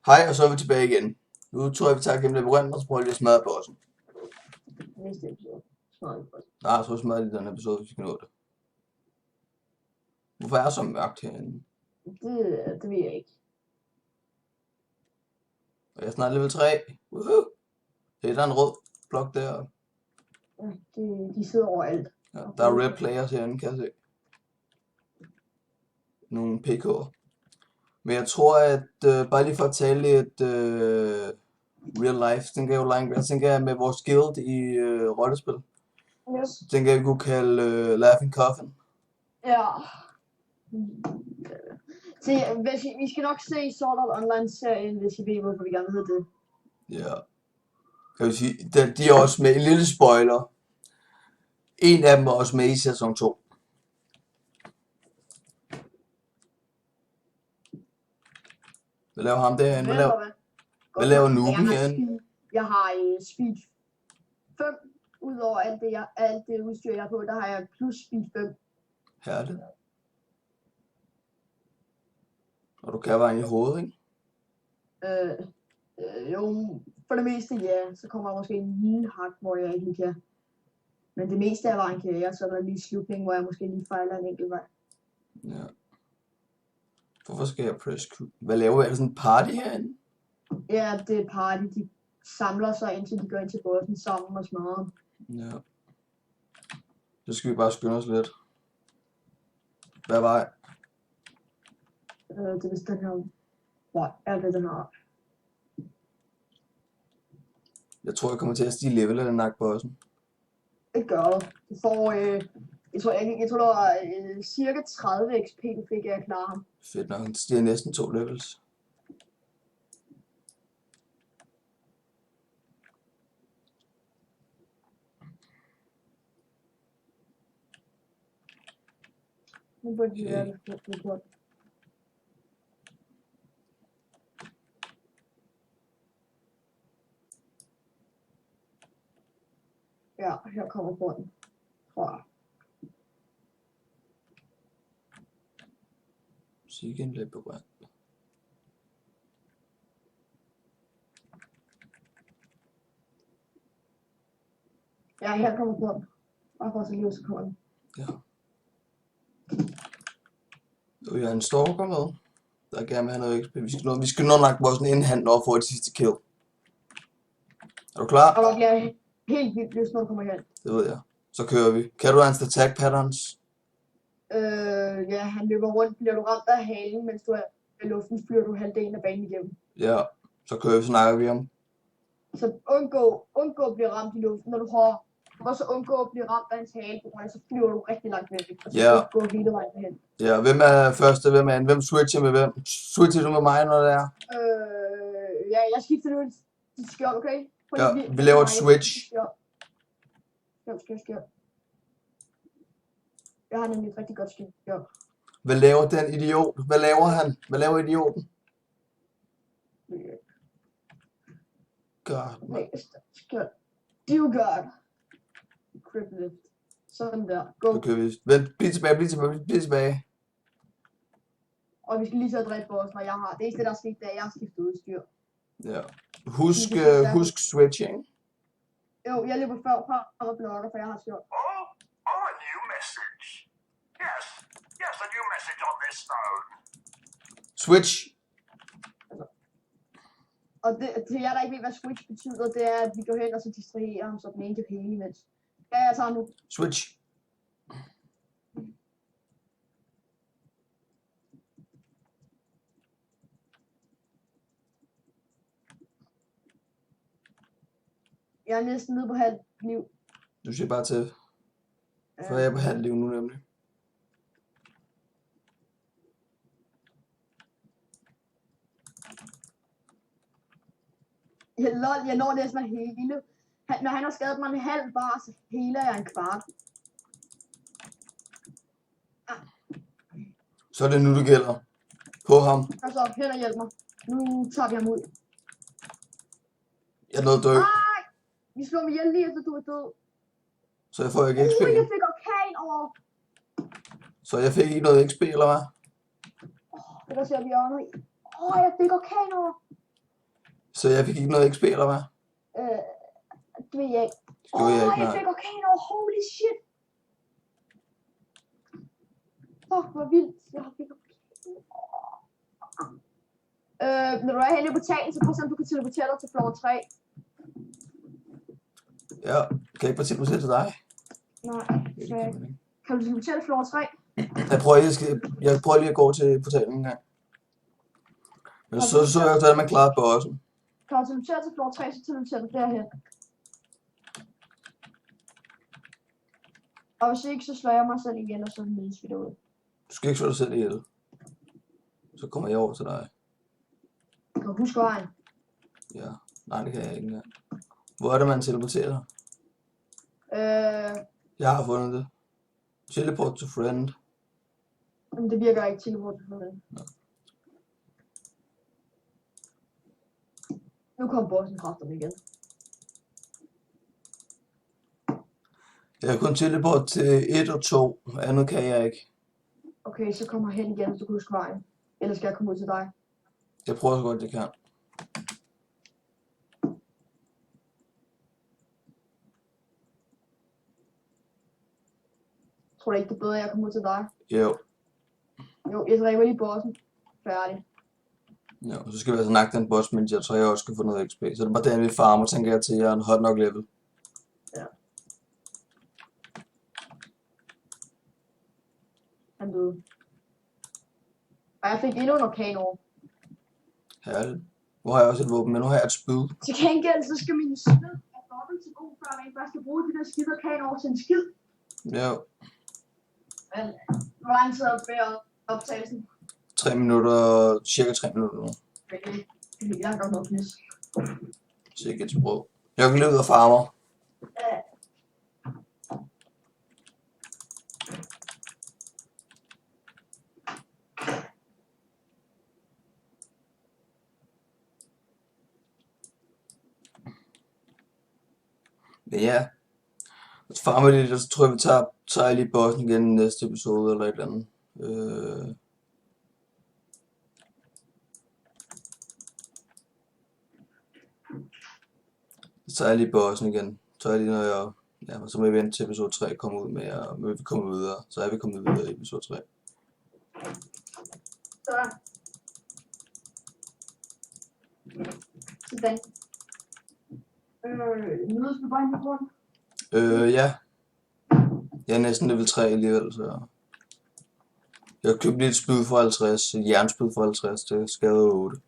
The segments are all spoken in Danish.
Hej, og så er vi tilbage igen. Nu tror jeg, vi tager gennem labyrinten, og så prøver vi at smadre bossen. Næste episode. Smadrer vi bossen. Nej, så smadrer vi den episode, hvis vi kan nå det. Hvorfor er det så mørkt herinde? Det ved jeg ikke. Og jeg er snart level 3. Woohoo! Hey, der er en rød blok der. Ja, de sidder overalt. Ja, der er red players herinde, kan jeg se. Nogle PK'er. Men jeg tror, at bare lige for at tale lidt real life, tænker jeg med vores guild i rollespil. Yes. Tænker jeg, vi kunne kalde Laughing Coffin. Ja. Vi skal nok se Sword Art Online-serien, hvis I ved, hvorfor vi gerne vil hedde det. Ja. Jeg vil sige, de er også med. En lille spoiler. En af dem er også med i sæson 2. Hvad laver ham derinde? Hvad laver Nuben herinde? Jeg har speed 5. Udover alt det udstyr, jeg har på, der har jeg plus speed 5. Herligt. Og du kan vejen i hovedet, ikke? Jo, for det meste ja. Så kommer der måske en lille hak, hvor jeg ikke kan. Men det meste af vejen kan jeg, så er der lige slutning, hvor jeg måske lige fejler en enkelt vej. Ja. Hvorfor skal jeg press Q? Hvad laver jeg? Er det sådan en party herinde? Ja, det er party. De samler sig, indtil de går ind til bossen sammen og smadrer. Ja. Så skal vi bare skynde os lidt. Hvad vej? Det er vist den her. Hvor er det, den her? Jeg tror, jeg kommer til at stige level af den nakbossen. Det gør det. Du får, jeg tror der var cirka 30 XP, du fik af at klare ham. Fedt nok, den stiger næsten 2 levels. Nu burde vi være lidt godt. Ja, her kommer porten, tror jeg. Sikke en labyrint. Ja, her kommer porten. Bare for at se lige, så kommer den. Ja. Og jeg har en stalker med. Der gerne vil have noget XP. Vi skal nå nok bossen, inden han når at få et sidste kill. Er du klar? Og der bliver helt vildt lyst, når du kommer hen. Det ved jeg. Så kører vi. Kan du hans attack patterns? Ja, han løber rundt. Bliver du ramt af halen, mens du er i luften, så flyver du halvdelen af banen igennem. Ja, så kører vi, så snakker vi om. Så undgå at blive ramt i luften, når du har. Og så undgå at blive ramt af hans hale, så flyver du rigtig langt væk. Og så Ja. gå hele vejen derhen. Ja, hvem er første, hvem er anden? Hvem switcher med hvem? Switcher du med mig, når det er? Ja, jeg skifter nu til skjold, okay? Ja, vi laver et switch. Skjold. Jeg har nemlig et rigtig godt skjold. Hvad laver den idiot? Hvad laver han? Hvad laver idioten? God, man. Skjold. Du gør det. Crip lift. Sådan der. Go. Så kører vi. Vent, bliv tilbage. Og vi skal lige så dræbe bossen, og jeg har. Det eneste, der er sket, det er, at jeg har skiftet udstyr. Ja. Husk switching. Jo, jeg løber før og blokker, for jeg har skjold. Oh, a new message. Yes, a new message on this phone. Switch. Og det, til jer, der ikke ved, hvad switch betyder, det er, at vi går hen og så distraherer ham, så den ene kan hele imens. Ja, jeg tager nu. Switch. Jeg er næsten nede på halv liv. Du siger bare til. For jeg er på halv liv nu nemlig. Jeg når næsten at hele. Når han har skadet mig en halv bar, så heler jeg en kvart. Så er det nu, det gælder. På ham. Og så hen og hjælp mig. Nu tager vi ham ud. Jeg er nødt dø. Nej! Vi slår mig ihjel lige efter du er død. Så jeg får ikke XP. Jeg fik orkan over. Så jeg fik ikke noget XP, eller hvad? Det der ser vi hjørnet i. Jeg fik orkan over. Så jeg fik ikke noget XP, eller hvad? Det ved jeg ikke. Det gjorde jeg ikke, jeg nej. fik orkaner, holy shit. Fuck, hvor vildt. Jeg fik når du er henne i portalen, så prøv at se, om du kan teleportere dig til floor 3. Ja, kan jeg ikke bare teleportere til dig? Nej, Det så kan man ikke. kan du teleportere til floor 3? Jeg prøver lige at gå til portalen en gang. Men så jeg, hvordan man klarede bossen. Kan du teleportere til floor 3, så teleporterer du derhen. Og hvis ikke, så slår jeg mig selv igen, og så mødes vi derude. Du skal ikke slå dig selv ihjel. Så kommer jeg over til dig. Kan du huske vejen? Ja. Nej, det kan jeg ikke engang. Hvor er det, man teleporterer? Jeg har fundet det. Teleport to friend. Men det virker ikke teleport til friend. Nå. Nu kommer bossen kræfterne igen. Jeg har kun teleport til 1 og 2. Andet kan jeg ikke. Okay, så kommer hen igen, så du kan huske vejen. Eller skal jeg komme ud til dig? Jeg prøver så godt jeg kan. Tror du ikke, det er bedre, at jeg kommer ud til dig? Jo. Jo, jeg dræber lige bossen. Færdig. Ja, og så skal vi altså nakke den boss, men jeg tror, jeg også skal få noget XP. Så det er bare den, vi farmer, tænker jeg til, at jeg er en hot nok level. Ja. Han døde. Og jeg fik endnu en orkan over. Herligt. Nu har jeg også et våben, men nu har jeg et spyd. Til gengæld, så skal min spyd være dobbelt så god, før jeg bare skal bruge de der skide orkan over til en skid. Ja, Men hvor lang tid har du været optagelsen? 3 minutter, cirka 3 minutter nu. Okay. Jeg har godt nok pis. Cirka et sprog. Jeg kan løbe ud af farmer. Men ja, så farmer det, og så tror jeg, vi tager lige bossen igen i næste episode, eller et eller andet. Så tager jeg lige bossen igen. Så er jeg lige, når jeg... Ja, så må jeg vente til episode 3 kommer ud med, og vi kommer videre. Så er vi kommet videre i episode 3. Sådan. Sådan. Mødes vi bare i mikrofonen? Ja. Jeg er næsten level 3 alligevel, så... Jeg har købt lige et spyd for 50, et jernspyd for 50, det skader 8.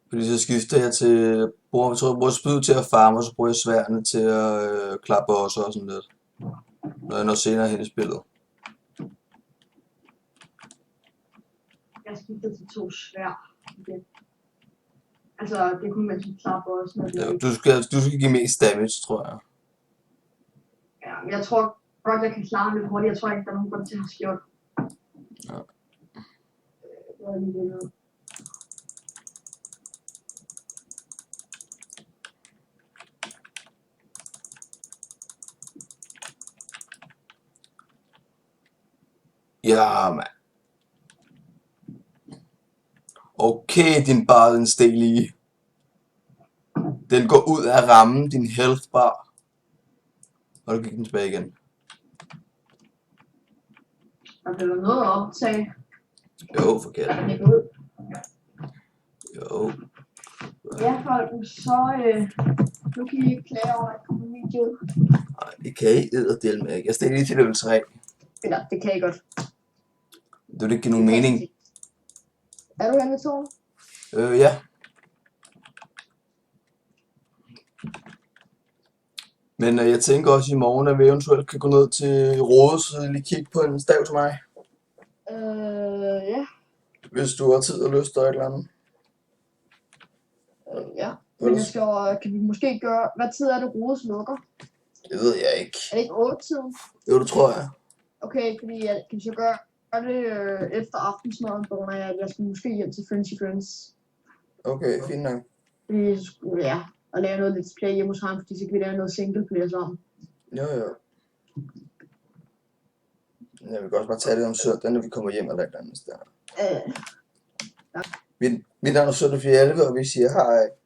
Fordi så skifter jeg til, jeg bruger spyd til at farme, og så bruger jeg sværene til at klappe også og sådan lidt. Når jeg når senere hen i spillet. Jeg skifter til 2 svær. Okay. Altså, det kunne man klappe også, når det Ja, du skal give mest damage, tror jeg. Ja, men jeg tror godt, jeg kan klare lidt hurtigt. Jeg tror ikke, der er nogen grund til at have skjort. Ja. Det var lige det. Ja, mand. Okay, din bar, den steg lige. Den går ud af rammen, din health bar. Og du gik den tilbage igen. Der bliver noget at optage. Jo, forkert. Men ikke ud. Jo. Ja, folk, så nu kan I ikke klage over, at jeg kommer en video. Nej, det kan I edderdele med. Jeg steg lige til level 3. Eller, det kan I godt. Det vil ikke give nogen mening. Er du henne ved tårnet? Ja. Men jeg tænker også i morgen, at vi eventuelt kan gå ned til Rådes og lige kigge på en stav til mig. Ja. Hvis du har tid og lyst og et eller andet. Ja. Men jeg skal, kan vi måske gøre, hvad tid er det Rodes lukker? Det ved jeg ikke. Er det ikke 8-tiden? Jo, det tror jeg. Okay, fordi kan vi så gøre det efter aftensmaden, på grund af, at jeg skal måske hjem til Frenchy Friends. Okay, fint nok. Fordi, ja, og lave noget let's play hjemme hos ham, fordi så kan vi lave noget single player sammen. Jo. Ja, vi kan også bare tage det om søndag, når vi kommer hjem eller et eller andet sted. Ja. Mit navn er Sønder 411, og vi siger hej.